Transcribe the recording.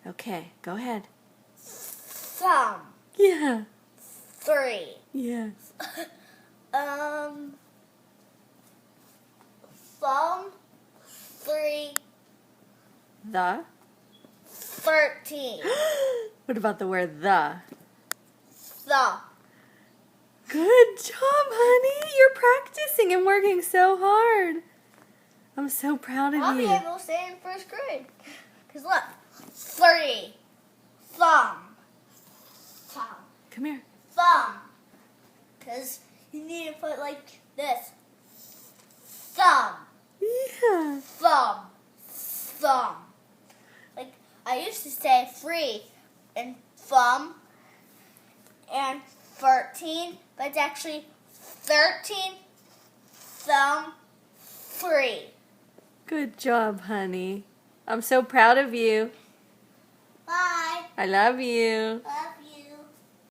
Okay, go ahead. Thumb. Yeah. 3. Yes. Thumb. 3. The? 13. What about the word the? The. Good job, honey. You're practicing and working so hard. I'm so proud of I'll you. be able to say it in first grade. Because look. 3. Thumb. Thumb. Come here. Thumb. Because you need to put like this. Thumb. Yeah. Thumb. Thumb. Like I used to say 3 and thumb and 13, but it's actually 13 thumb 3. Good job, honey. I'm so proud of you. Bye. I love you. Bye.